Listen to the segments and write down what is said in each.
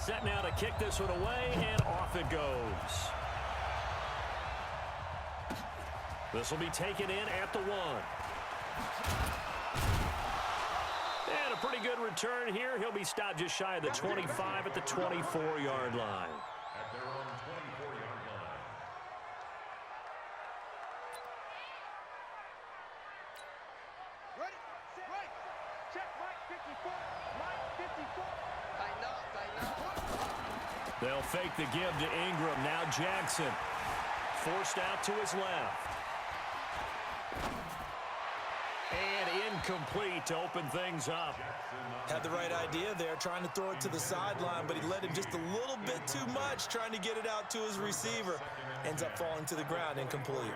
set now to kick this one away, and off it goes. This will be taken in at the 1. And a pretty good return here. He'll be stopped just shy of the 25 at the 24-yard line. At their own 24-yard line. Ready? Right. Check right 54. Right 54. Tighten up, tighten up. They'll fake the give to Ingram. Now Jackson. Forced out to his left. And incomplete to open things up. Had the right idea there, trying to throw it to the sideline, but he led him just a little bit too much, trying to get it out to his receiver. Ends up falling to the ground, incomplete.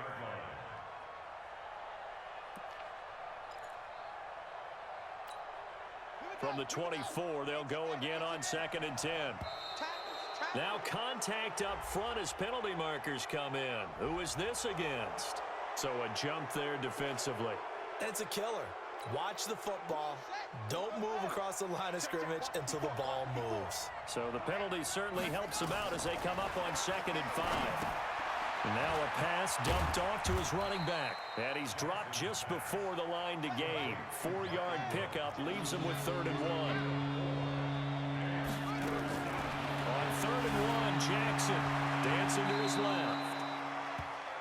From the 24, they'll go again on 2nd and 10. Now contact up front as penalty markers come in. Who is this against? So a jump there defensively. And it's a killer. Watch the football. Don't move across the line of scrimmage until the ball moves. So the penalty certainly helps him out as they come up on 2nd and 5. Now a pass dumped off to his running back. And he's dropped just before the line to gain. 4-yard pickup leaves him with 3rd and 1. On 3rd and 1, Jackson dancing to his left.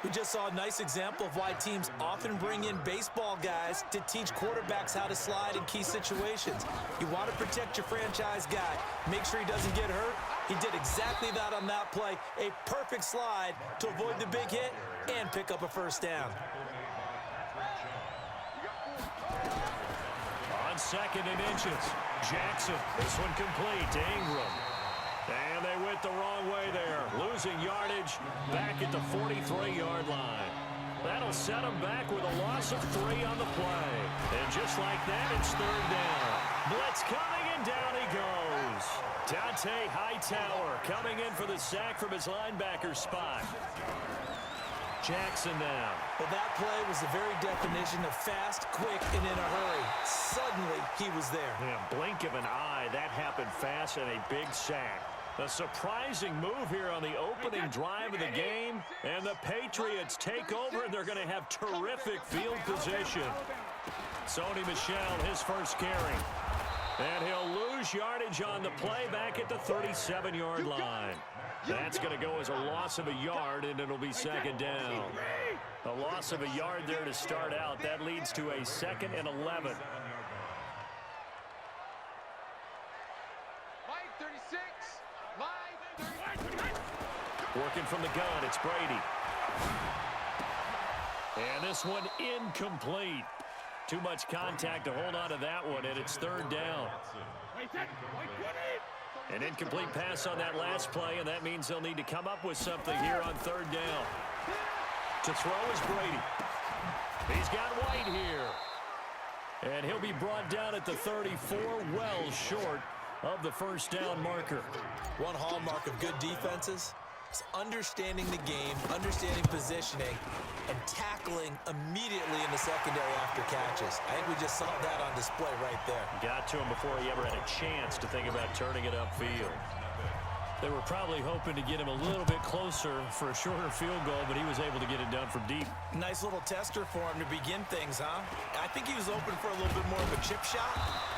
We just saw a nice example of why teams often bring in baseball guys to teach quarterbacks how to slide in key situations. You want to protect your franchise guy. Make sure he doesn't get hurt. He did exactly that on that play. A perfect slide to avoid the big hit and pick up a first down. On 2nd and inches, Jackson. This one complete to Ingram. And they went the wrong way there, losing yardage back at the 43-yard line. That'll set them back with a loss of 3 on the play. And just like that, it's 3rd down. Blitz coming, and down he goes. Dante Hightower coming in for the sack from his linebacker spot. Jackson now. Well, that play was the very definition of fast, quick, and in a hurry. Suddenly, he was there. Yeah, blink of an eye, that happened fast, and a big sack. A surprising move here on the opening drive of the game, and the Patriots take over, and they're going to have terrific field position. Sony Michel, his first carry. And he'll lose yardage on the play back at the 37-yard line. That's going to go as a loss of a yard, and it'll be 2nd down. A loss of a yard there to start out. That leads to a 2nd and 11. Working from the gun, it's Brady. And this one incomplete. Too much contact to hold on to that one, and it's 3rd down. An incomplete pass on that last play, and that means they'll need to come up with something here on 3rd down. To throw is Brady. He's got White here. And he'll be brought down at the 34, well short of the first down marker. One hallmark of good defenses is understanding the game, understanding positioning, and tackling immediately in the secondary after catches. I think we just saw that on display right there. Got to him before he ever had a chance to think about turning it upfield. They were probably hoping to get him a little bit closer for a shorter field goal, but he was able to get it done from deep. Nice little tester for him to begin things, huh? I think he was open for a little bit more of a chip shot.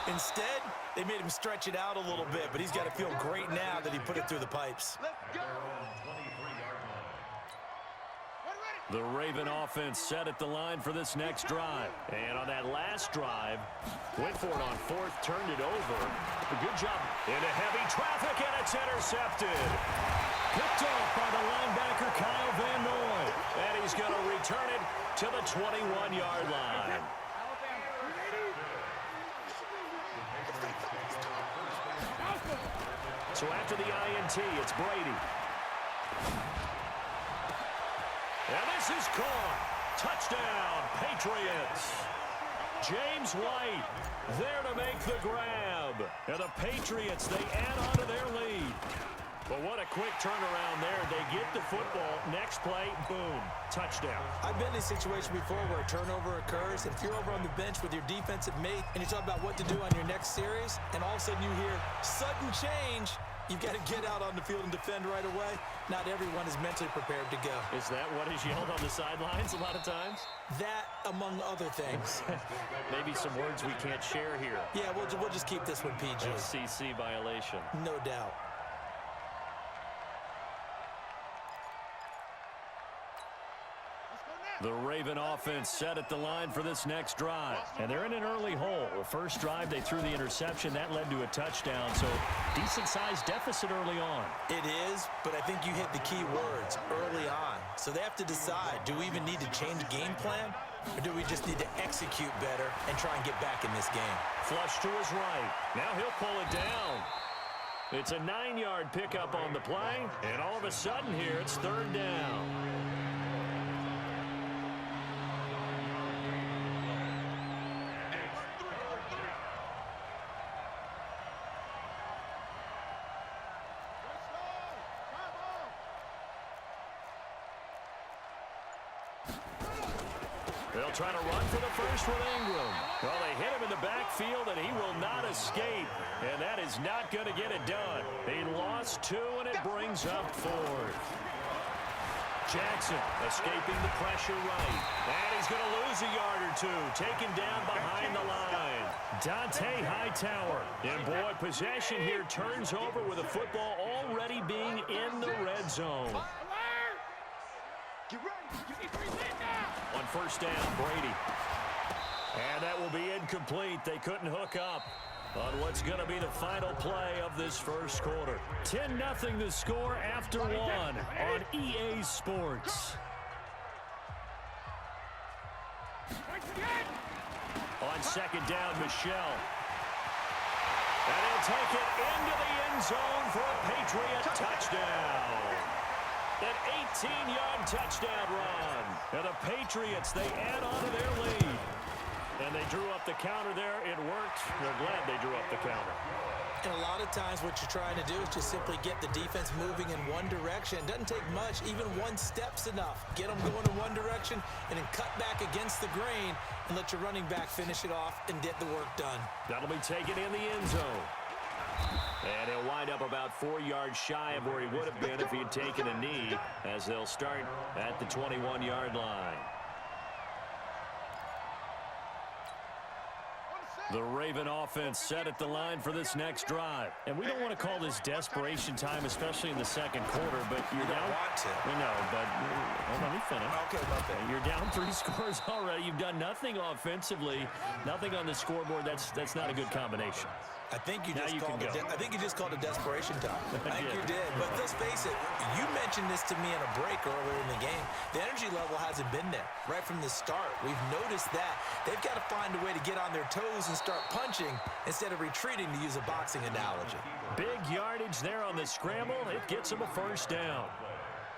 Instead, they made him stretch it out a little bit, but he's got to feel great now that he put it through the pipes. The Raven offense set at the line for this next drive. And on that last drive, went for it on 4th, turned it over. A good job. Into heavy traffic, and it's intercepted. Picked off by the linebacker, Kyle Van Noy. And he's going to return it to the 21-yard line. So after the INT, it's Brady. And this is caught. Touchdown, Patriots. James White there to make the grab. And the Patriots, they add on to their lead. Well, what a quick turnaround there. They get the football. Next play, boom, touchdown. I've been in a situation before where a turnover occurs, and if you're over on the bench with your defensive mate and you talk about what to do on your next series, and all of a sudden you hear sudden change, you've got to get out on the field and defend right away. Not everyone is mentally prepared to go. Is that what is yelled on the sidelines a lot of times? That, among other things. Maybe some words we can't share here. Yeah, we'll just keep this one PG. FCC violation. No doubt. The Raven offense set at the line for this next drive. And they're in an early hole. The first drive, they threw the interception. That led to a touchdown. So, decent-sized deficit early on. It is, but I think you hit the key words, early on. So they have to decide, do we even need to change game plan? Or do we just need to execute better and try and get back in this game? Flush to his right. Now he'll pull it down. It's a 9-yard pickup on the play. And all of a sudden here, it's third down. They'll try to run for the first with Ingram. Well, they hit him in the backfield, and he will not escape. And that is not going to get it done. He lost 2, and it brings up 4th. Jackson escaping the pressure right. And he's going to lose a yard or 2. Taken down behind the line. Dante Hightower. And, boy, possession here turns over with the football already being in the red zone. Get ready. You need 3 men now. On first down, Brady. And that will be incomplete. They couldn't hook up on what's going to be the final play of this first quarter. 10-0 the score after 1 on EA Sports. On second down, Michelle. And he'll take it into the end zone for a Patriot touchdown. An 18-yard touchdown run. And the Patriots, they add on to their lead. And they drew up the counter there. It worked. They're glad they drew up the counter. And a lot of times what you're trying to do is just simply get the defense moving in one direction. It doesn't take much. Even 1 step's enough. Get them going in one direction and then cut back against the grain and let your running back finish it off and get the work done. That'll be taken in the end zone. And he'll wind up about 4 yards shy of where he would have been if he had taken a knee, as they'll start at the 21-yard line. The Raven offense set at the line for this next drive. And we don't want to call this desperation time, especially in the second quarter, but you're down. Want to. We know, but let me finish. Okay, okay. You're down 3 scores already. You've done nothing offensively, nothing on the scoreboard. That's not a good combination. I think you just called it desperation time. I think you did. But let's face it, you mentioned this to me in a break earlier in the game. The energy level hasn't been there right from the start. We've noticed that. They've got to find a way to get on their toes and start punching instead of retreating, to use a boxing analogy. Big yardage there on the scramble. It gets them a first down.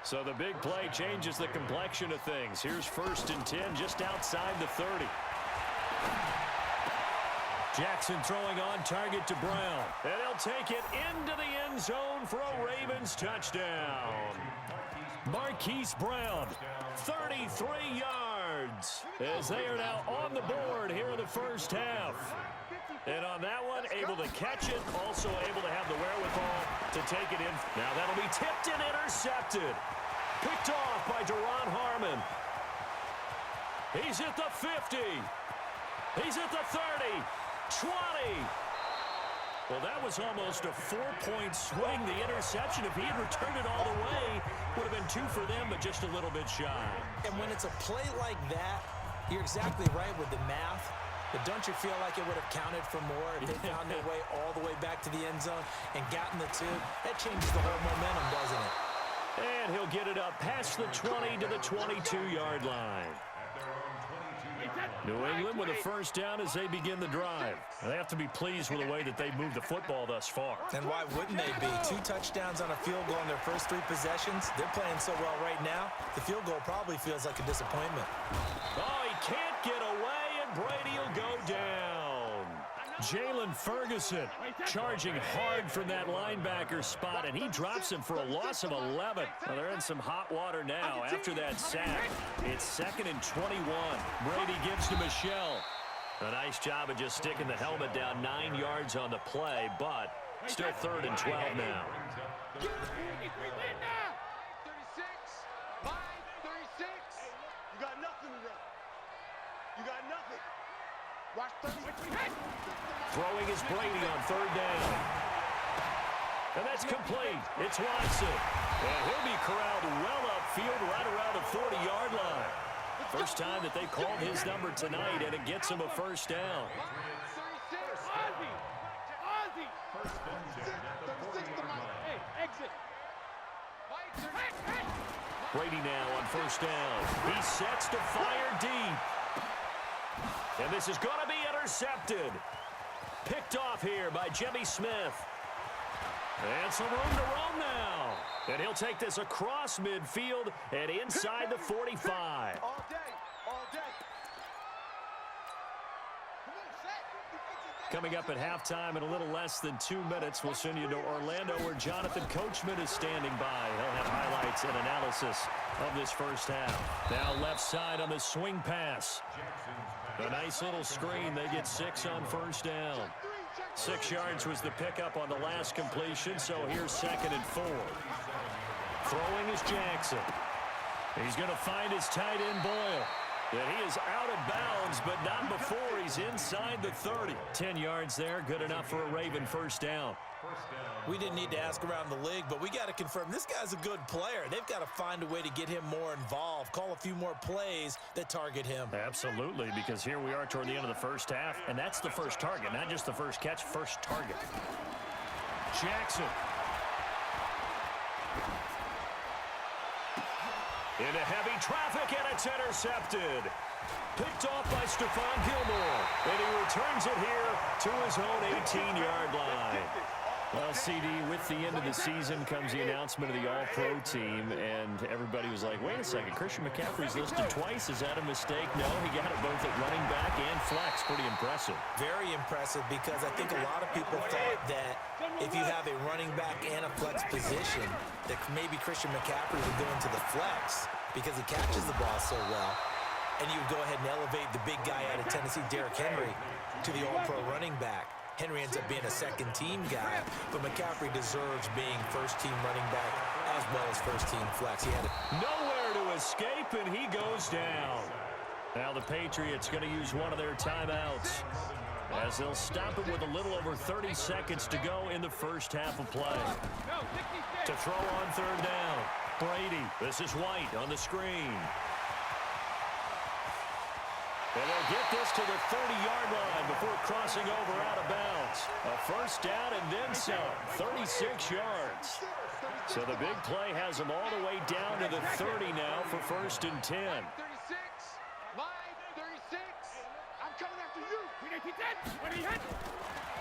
So the big play changes the complexion of things. Here's 1st and 10 just outside the 30. Jackson throwing on target to Brown. And he'll take it into the end zone for a Ravens touchdown. Marquise Brown, 33 yards, as they are now on the board here in the first half. And on that one, able to catch it, also able to have the wherewithal to take it in. Now that'll be tipped and intercepted. Picked off by Duron Harmon. He's at the 50. He's at the 30. 20. Well, that was almost a 4-point swing. The interception, if he had returned it all the way, would have been 2 for them, but just a little bit shy. And when it's a play like that, you're exactly right with the math. But don't you feel like it would have counted for more if they found their way all the way back to the end zone and gotten the 2? That changes the whole momentum, doesn't it? And he'll get it up past the 20 to the 22-yard line. New England with a first down as they begin the drive. They have to be pleased with the way that they've moved the football thus far. And why wouldn't they be? 2 touchdowns on a field goal in their first 3 possessions. They're playing so well right now, the field goal probably feels like a disappointment. Oh, he can't get away, and Brady will go down. Jalen Ferguson charging hard from that linebacker spot, and he drops him for a loss of 11. Well, they're in some hot water now after that sack. It's 2nd and 21. Brady gives to Michelle. A nice job of just sticking the helmet down 9 yards on the play, but still 3rd and 12 now. 36, 5, 36. You got nothing to run. You got nothing. Watch 30. Throwing is Brady on 3rd down. And that's complete. It's Watson. And he'll be corralled well upfield right around the 40-yard line. First time that they've called his number tonight, and it gets him a first down. Ozzy. Hey, exit. Brady now on 1st down. He sets to fire deep. And this is going to be intercepted. Picked off here by Jimmy Smith. And some room to roam now. And he'll take this across midfield and inside the 45. All day. All day. Coming up at halftime in a little less than 2 minutes, we'll send you to Orlando where Jonathan Coachman is standing by. He'll have highlights and analysis of this first half. Now left side on the swing pass. A nice little screen. They get 6 on 1st down. 6 yards was the pickup on the last completion, so here's 2nd and 4. Throwing is Jackson. He's going to find his tight end Boyle. And he is out of bounds, but not before he's inside the 30. 10 yards there, good enough for a Raven first down. We didn't need to ask around the league, but we got to confirm this guy's a good player. They've got to find a way to get him more involved, call a few more plays that target him. Absolutely, because here we are toward the end of the first half, and that's the first target, not just the first catch, first target. Jackson. Into heavy traffic, and it's intercepted. Picked off by Stephon Gilmore, and he returns it here to his own 18-yard line. Well, CD, with the end of the season comes the announcement of the All-Pro team, and everybody was like, wait a second, Christian McCaffrey's listed twice. Is that a mistake? No, he got it both at running back and flex. Pretty impressive. Very impressive, because I think a lot of people thought that if you have a running back and a flex position, that maybe Christian McCaffrey would go into the flex because he catches the ball so well. And you would go ahead and elevate the big guy out of Tennessee, Derrick Henry, to the All-Pro running back. Henry ends up being a second-team guy, but McCaffrey deserves being first-team running back as well as first-team flex. He had nowhere to escape, and he goes down. Now the Patriots going to use one of their timeouts as they'll stop it with a little over 30 seconds to go in the first half of play. To throw on 3rd down, Brady. This is White on the screen. And they'll get this to the 30-yard line before crossing over out of bounds. A first down and then some, 36 yards. So the big play has them all the way down to the 30 now for 1st and 10. 36, line 36. I'm coming after you. What are you hit?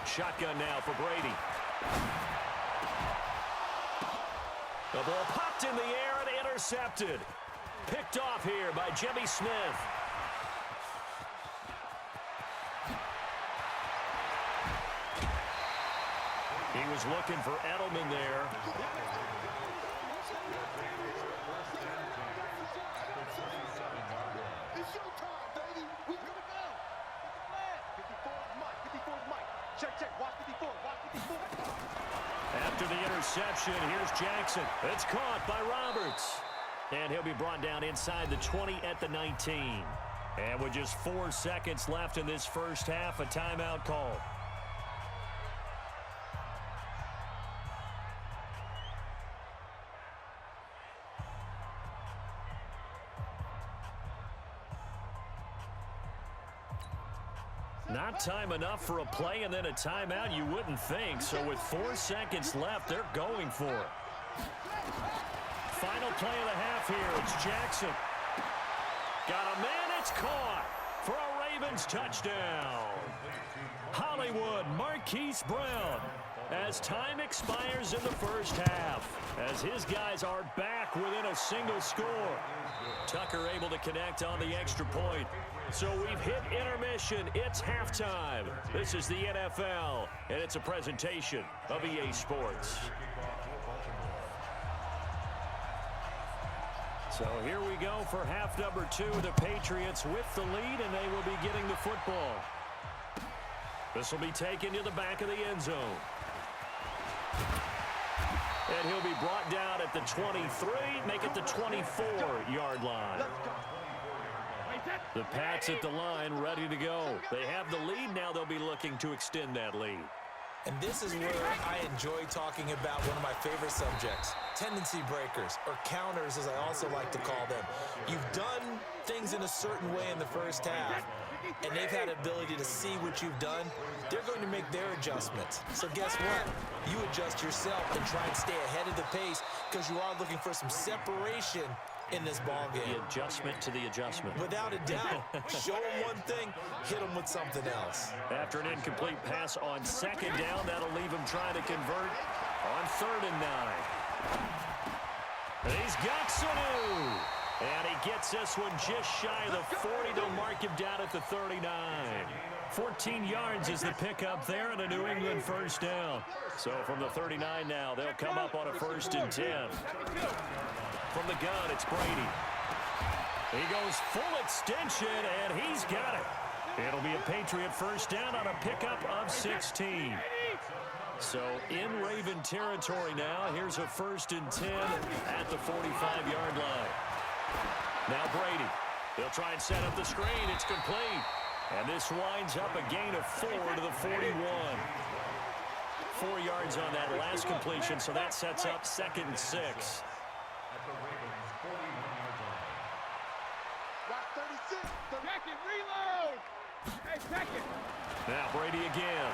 Shotgun now for Brady. The ball popped in the air and intercepted. Picked off here by Jimmy Smith. He was looking for Edelman there. It's your time, baby. We gonna go. 54 is Mike. 54 is Mike. Check. Watch 54. Watch 54. After the interception, here's Jackson. It's caught by Roberts. And he'll be brought down inside the 20 at the 19. And with just 4 seconds left in this first half, a timeout call. Not time enough for a play and then a timeout, you wouldn't think. So with 4 seconds left, they're going for it. Final play of the half here. It's Jackson. Got a man. It's caught for a Ravens touchdown. Hollywood Marquise Brown as time expires in the first half, as his guys are back within a single score. Tucker able to connect on the extra point. So we've hit intermission. It's halftime. This is the NFL, and it's a presentation of EA Sports. So here we go for half number 2. The Patriots with the lead, and they will be getting the football. This will be taken to the back of the end zone. And he'll be brought down at the 23, make it the 24-yard line. The Pats at the line, ready to go. They have the lead now. They'll be looking to extend that lead. And this is where I enjoy talking about one of my favorite subjects, tendency breakers, or counters as I also like to call them. You've done things in a certain way in the first half, and they've had the ability to see what you've done. They're going to make their adjustments. So guess what? You adjust yourself and try and stay ahead of the pace because you are looking for some separation in this ball game. The adjustment to the adjustment. Without a doubt. Show them one thing, hit them with something else. After an incomplete pass on second down, that'll leave him trying to convert on 3rd and 9. And he's got Sanu. And he gets this one just shy of the 40. They'll mark him down at the 39. 14 yards is the pickup there and a New England first down. So from the 39 now, they'll come up on a 1st and 10. From the gun, it's Brady. He goes full extension, and he's got it. It'll be a Patriot first down on a pickup of 16. So in Raven territory now, here's a 1st and 10 at the 45-yard line. Now Brady. He'll try and set up the screen. It's complete. And this winds up a gain of 4 to the 41. 4 yards on that last completion, so that sets up 2nd and 6. Second, reload! Hey, second! Now Brady again.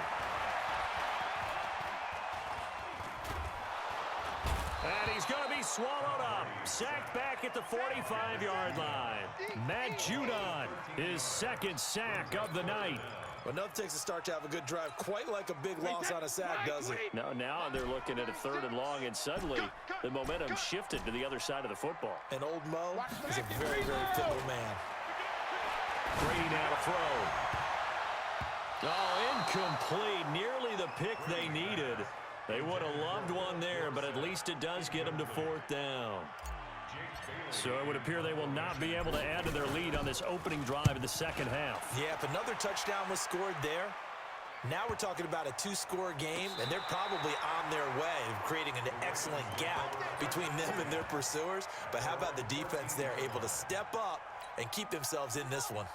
And he's going to be swallowed up. Sacked back at the 45-yard line. Matt Judon, his 2nd sack of the night. Well, enough takes a start to have a good drive. Quite like a big loss on a sack, does it? No, now they're looking at a 3rd and long, and suddenly the momentum shifted to the other side of the football. And old Mo is a very, very fickle man. Brady now to throw. Oh, incomplete. Nearly the pick they needed. They would have loved one there, but at least it does get them to 4th down. So it would appear they will not be able to add to their lead on this opening drive of the second half. Yeah, if another touchdown was scored there, now we're talking about a 2-score game, and they're probably on their way of creating an excellent gap between them and their pursuers. But how about the defense there, able to step up and keep themselves in this one?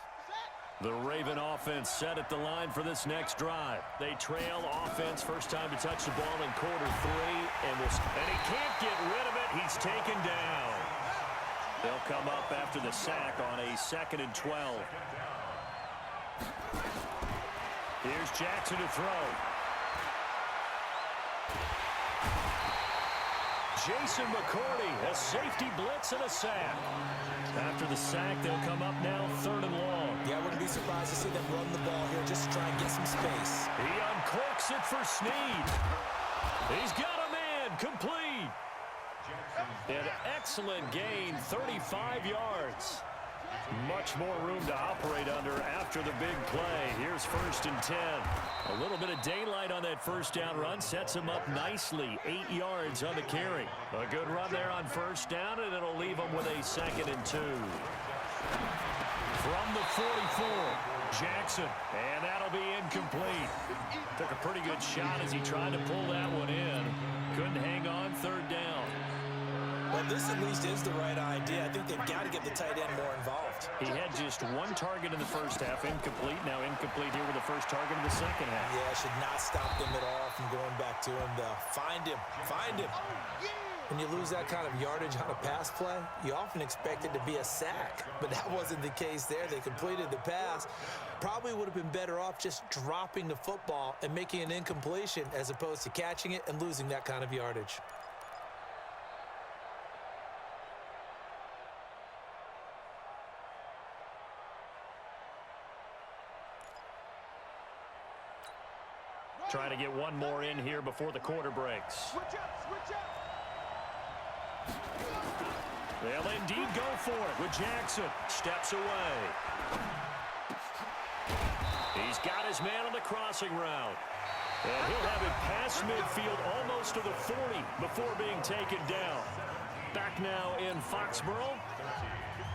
The Raven offense set at the line for this next drive. They trail offense, first time to touch the ball in quarter 3, and he can't get rid of it. He's taken down. They'll come up after the sack on a 2nd and 12. Here's Jackson to throw. Jason McCourty, a safety blitz and a sack. After the sack, they'll come up now 3rd and long. Yeah, I wouldn't be surprised to see them run the ball here just to try and get some space. He uncorks it for Snead. He's got a man, complete. An excellent gain, 35 yards. Much more room to operate under after the big play. Here's 1st and 10. A little bit of daylight on that first down run sets him up nicely. 8 yards on the carry. A good run there on 1st down, and it'll leave him with a 2nd and 2. From the 44, Jackson, and that'll be incomplete. Took a pretty good shot as he tried to pull that one in. Couldn't hang on, 3rd down. Well, this at least is the right idea. I think they've got to get the tight end more involved. He had just 1 target in the first half, incomplete. Now incomplete here with the first target in the second half. Yeah, should not stop them at all from going back to him, though. Find him. Find him. When you lose that kind of yardage on a pass play, you often expect it to be a sack. But that wasn't the case there. They completed the pass. Probably would have been better off just dropping the football and making an incompletion as opposed to catching it and losing that kind of yardage. try to get one more in here before the quarter breaks. Switch up, switch up. They'll indeed go for it with Jackson. Steps away. He's got his man on the crossing route. And he'll have it past midfield almost to the 40 before being taken down. Back now in Foxborough.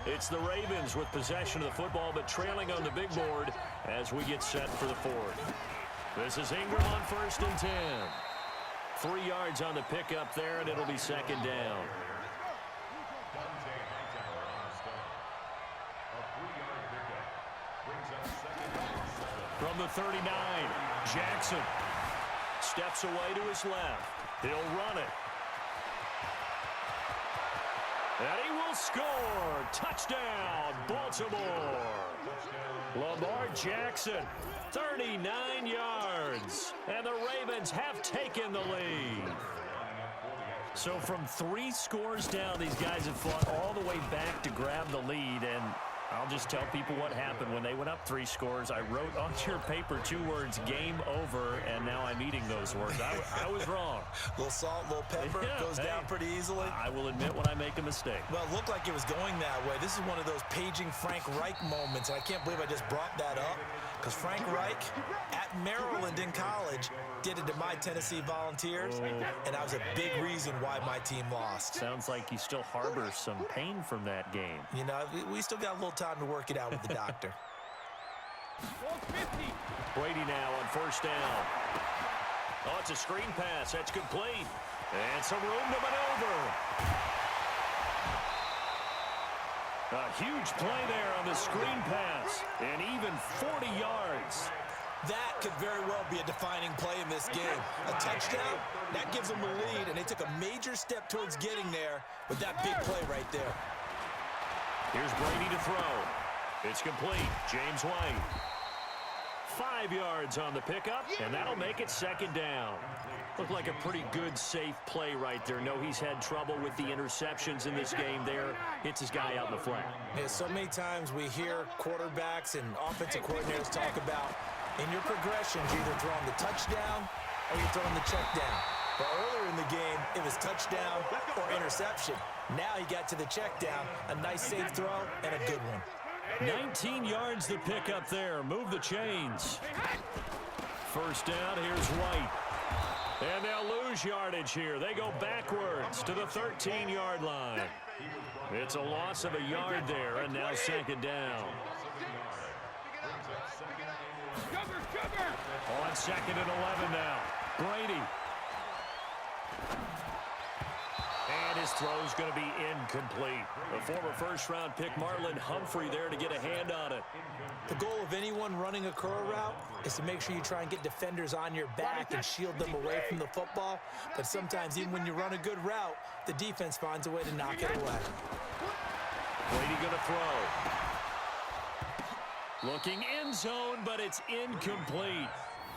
It's the Ravens with possession of the football, but trailing on the big board as we get set for the fourth. This is Ingram on 1st and 10. 3 yards on the pickup there, and it'll be second down. From the 39, Jackson steps away to his left. He'll run it. And he will score. Touchdown, Baltimore. Lamar Jackson, 39 yards. And the Ravens have taken the lead. So from 3 scores down, these guys have fought all the way back to grab the lead. And I'll just tell people what happened when they went up 3 scores. I wrote on your paper 2 words, game over, and now I'm eating those words. I was wrong. A little salt, a little pepper, goes down pretty easily. I will admit when I make a mistake. Well, it looked like it was going that way. This is one of those paging Frank Reich moments, and I can't believe I just brought that up, because Frank Reich at Maryland in college did it to my Tennessee Volunteers, and that was a big reason why my team lost. Sounds like he still harbors some pain from that game. You know, we still got a little time to work it out with the doctor. Brady now on 1st down. Oh, it's a screen pass. That's complete. And some room to maneuver. A huge play there on the screen pass. And even 40 yards. That could very well be a defining play in this game. A touchdown, that gives them a lead, and they took a major step towards getting there with that big play right there. Here's Brady to throw. It's complete. James White. 5 yards on the pickup, and that'll make it second down. Looked like a pretty good, safe play right there. No, he's had trouble with the interceptions in this game there. Hits his guy out in the flat. Yeah, so many times we hear quarterbacks and offensive coordinators talk about in your progressions, you're either throwing the touchdown or you're throwing the check down. But earlier in the game, it was touchdown or interception. Now he got to the check down, a nice safe throw, and a good one. 19 yards the pickup there. Move the chains. First down, here's White. And they'll lose yardage here. They go backwards to the 13-yard line. It's a loss of a yard there, and now second down. On 2nd and 11 now. Brady. And his throw's going to be incomplete. A former first-round pick, Marlon Humphrey, there to get a hand on it. The goal of anyone running a curl route is to make sure you try and get defenders on your back and shield them away from the football. But sometimes, even when you run a good route, the defense finds a way to knock it away. Brady going to throw. Looking end zone, but it's incomplete.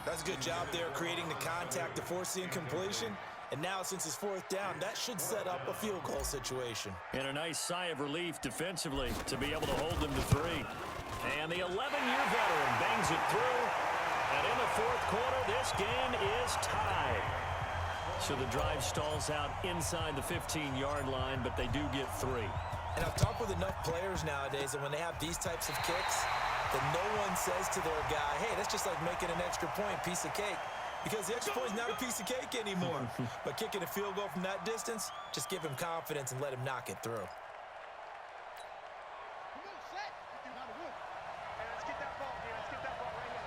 That's a good job there creating the contact to force the incompletion. And now, since it's 4th down, that should set up a field goal situation. And a nice sigh of relief defensively to be able to hold them to 3. And the 11-year veteran bangs it through. And in the 4th quarter, this game is tied. So the drive stalls out inside the 15-yard line, but they do get 3. And I've talked with enough players nowadays, and when they have these types of kicks, that no one says to their guy, hey, that's just like making an extra point, piece of cake. Because the extra point is not a piece of cake anymore. But kicking a field goal from that distance, just give him confidence and let him knock it through. Let's get that ball here. Let's get that ball right here.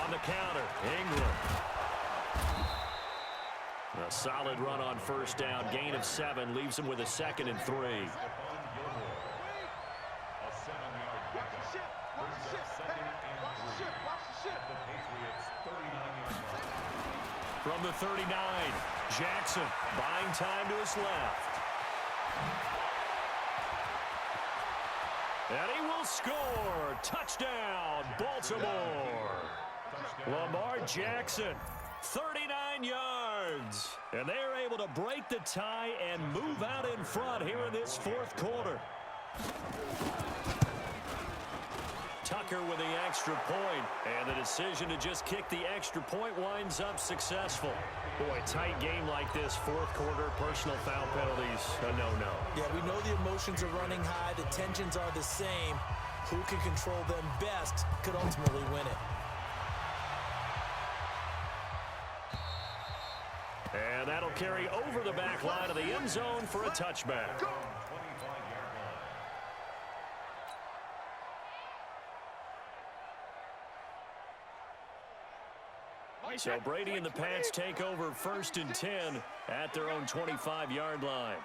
On the counter, Ingram. A solid run on 1st down. Gain of 7 leaves him with a 2nd and 3. From the 39, Jackson buying time to his left. And he will score. Touchdown, Baltimore. Lamar Jackson, 39 yards. yards. And they're able to break the tie and move out in front here in this fourth quarter. Tucker with the extra point, and the decision to just kick the extra point winds up successful. Boy, tight game like this, fourth quarter, personal foul penalties, a no-no. Yeah, we know the emotions are running high, the tensions are the same. Who can control them best could ultimately win it. And that'll carry over the back line of the end zone for a touchback. So Brady and the Pats take over 1st and 10 at their own 25-yard line.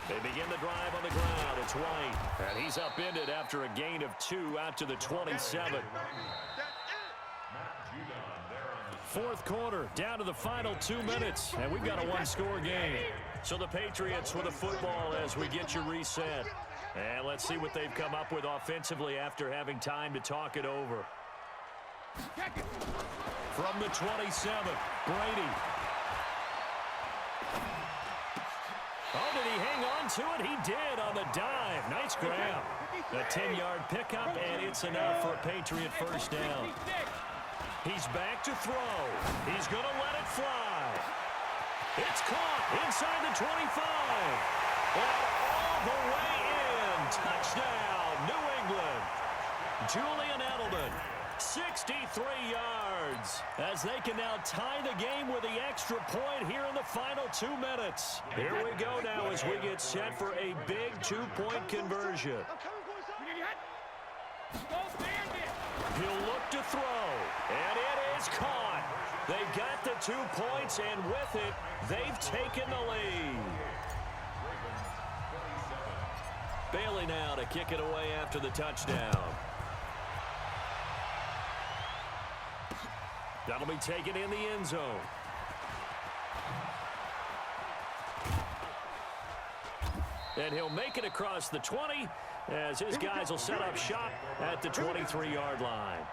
They begin the drive on the ground. It's White. And he's upended after a gain of 2 out to the 27. Fourth quarter, down to the final 2 minutes, and we've got a one-score game. So the Patriots with the football as we get you reset. And let's see what they've come up with offensively after having time to talk it over. From the 27, Brady. Oh, did he hang on to it? He did on the dive. Nice grab. A 10-yard pickup, and it's enough for a Patriot first down. He's back to throw. He's going to let it fly. It's caught inside the 25. And all the way in. Touchdown, New England. Julian Edelman. 63 yards as they can now tie the game with the extra point here in the final 2 minutes. Here we go now as we get set for a big 2-point conversion. He'll look to throw, and it is caught. They've got the 2 points, and with it, they've taken the lead. Bailey now to kick it away after the touchdown. That'll be taken in the end zone. And he'll make it across the 20 as his guys will set up shop at the 23-yard line.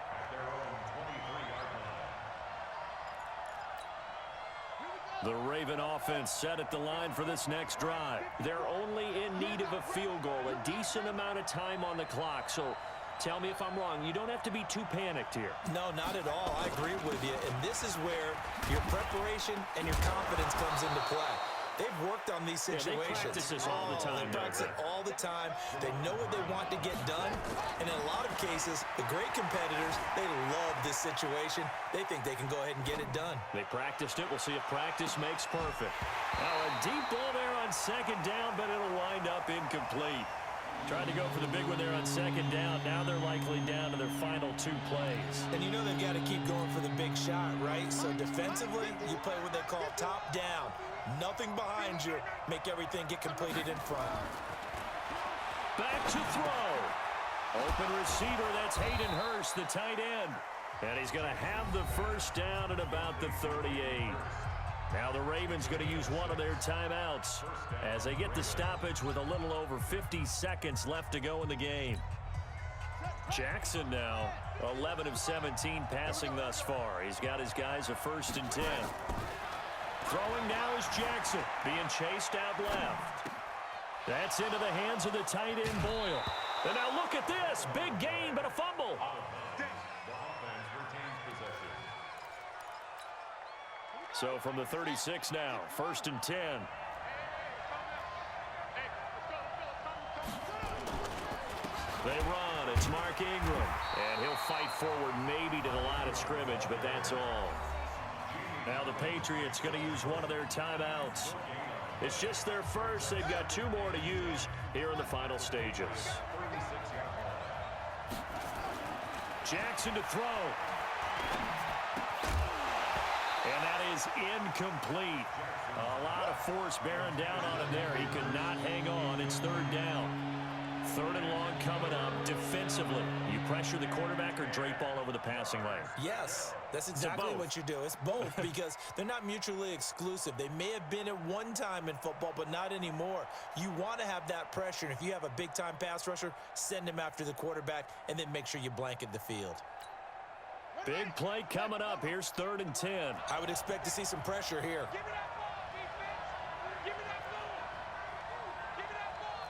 The Raven offense set at the line for this next drive. They're only in need of a field goal, a decent amount of time on the clock. So tell me if I'm wrong. You don't have to be too panicked here. No, not at all. I agree with you. And this is where your preparation and your confidence comes into play. They've worked on these situations. They practice this all the time. They practice it all the time. They know what they want to get done. And in a lot of cases, the great competitors, they love this situation. They think they can go ahead and get it done. They practiced it. We'll see if practice makes perfect. Now a deep ball there on second down, but it'll wind up incomplete. Trying to go for the big one there on second down. Now they're likely down to their final 2 plays. And you know they've got to keep going for the big shot, right? So defensively, you play what they call top down. Nothing behind you. Make everything get completed in front. Back to throw. Open receiver, that's Hayden Hurst, the tight end. And he's going to have the first down at about the 38. Now the Ravens going to use one of their timeouts as they get the stoppage with a little over 50 seconds left to go in the game. Jackson now 11 of 17 passing thus far. He's got his guys a 1st and 10. Throwing now is Jackson being chased out left. That's into the hands of the tight end Boyle. And now look at this. Big gain, but a fumble. So from the 36 now, 1st and 10. They run. It's Mark Ingram. And he'll fight forward maybe to the line of scrimmage, but that's all. Now the Patriots going to use one of their timeouts. It's just their first. They've got 2 more to use here in the final stages. Jackson to throw. And that is incomplete. A lot of force bearing down on him there. He could not hang on. It's 3rd down. 3rd and long coming up. Defensively, you pressure the quarterback or drape all over the passing lane? Yes, that's exactly what you do. It's both because they're not mutually exclusive. They may have been at one time in football, but not anymore. You want to have that pressure. And if you have a big-time pass rusher, send him after the quarterback and then make sure you blanket the field. Big play coming up. Here's 3rd and 10. I would expect to see some pressure here. Give me that ball, defense. Give me that ball. Give me that ball,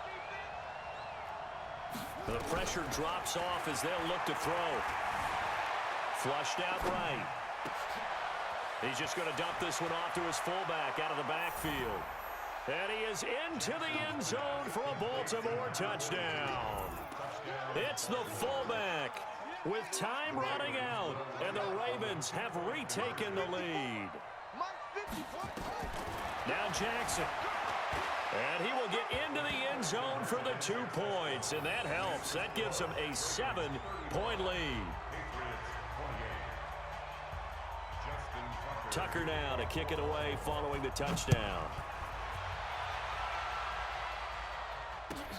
defense. The pressure drops off as they'll look to throw. Flushed out right. He's just going to dump this one off to his fullback out of the backfield. And he is into the end zone for a Baltimore touchdown. It's the fullback with time running out, and the Ravens have retaken the lead. Now Jackson. And he will get into the end zone for the 2 points, and that helps. That gives him a 7-point lead. Tucker now to kick it away following the touchdown.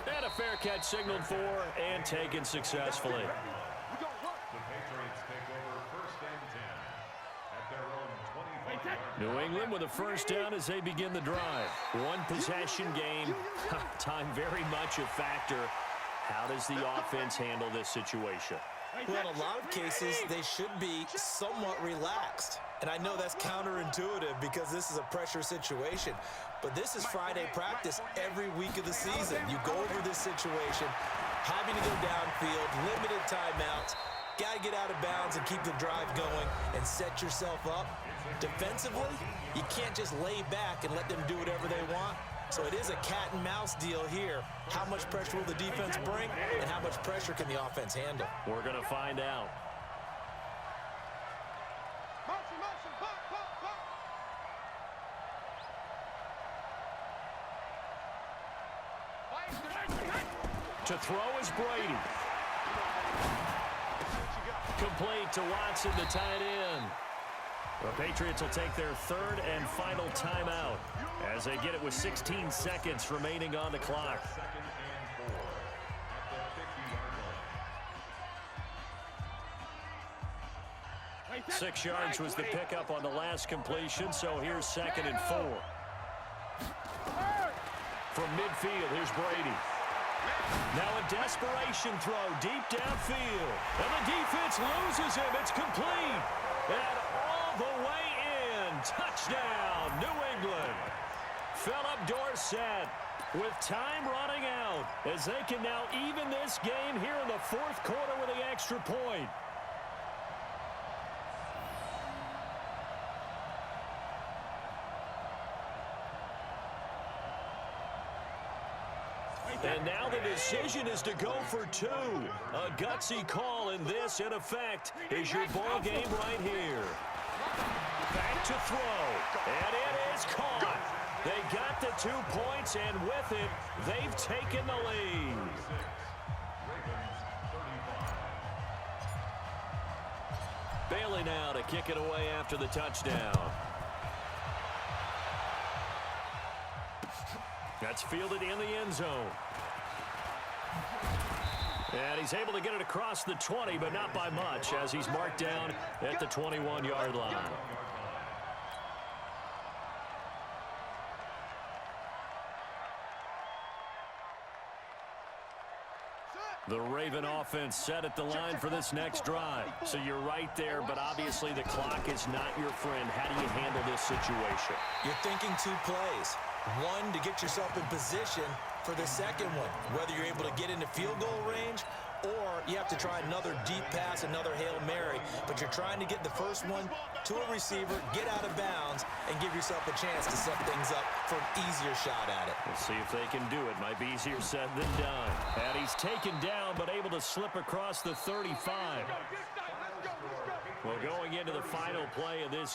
And a fair catch signaled for and taken successfully. The Patriots take over 1st and 10 at their own 24-yard line. New England with a first down as they begin the drive. One possession game. Time very much a factor. How does the offense handle this situation? Well, in a lot of cases, they should be somewhat relaxed. And I know that's counterintuitive because this is a pressure situation. But this is Friday practice every week of the season. You go over this situation, having to go downfield, limited timeouts, got to get out of bounds and keep the drive going and set yourself up. Defensively, you can't just lay back and let them do whatever they want. So it is a cat and mouse deal here. How much pressure will the defense bring and how much pressure can the offense handle? We're going to find out. To throw is Brady. Complete to Watson, the tight end. The Patriots will take their 3rd and final timeout as they get it with 16 seconds remaining on the clock. 6 yards was the pickup on the last completion, so here's 2nd and 4. From midfield, here's Brady. Now a desperation throw deep downfield. And the defense loses him. It's complete. And all the way in. Touchdown, New England. Philip Dorsett with time running out as they can now even this game here in the 4th quarter with the extra point. And now the decision is to go for 2. A gutsy call, and this, in effect, is your ball game right here. Back to throw, and it is caught. They got the 2 points, and with it, they've taken the lead. Bailey now to kick it away after the touchdown. That's fielded in the end zone. And he's able to get it across the 20, but not by much, as he's marked down at the 21-yard line. The Raven offense set at the line for this next drive. So you're right there, but obviously the clock is not your friend. How do you handle this situation? You're thinking 2 plays. One, to get yourself in position for the second one, whether you're able to get into field goal range or you have to try another deep pass, another Hail Mary, but you're trying to get the first one to a receiver, get out of bounds, and give yourself a chance to set things up for an easier shot at it. We'll see if they can do it. Might be easier said than done. And he's taken down, but able to slip across the 35. Well, going into the final play of this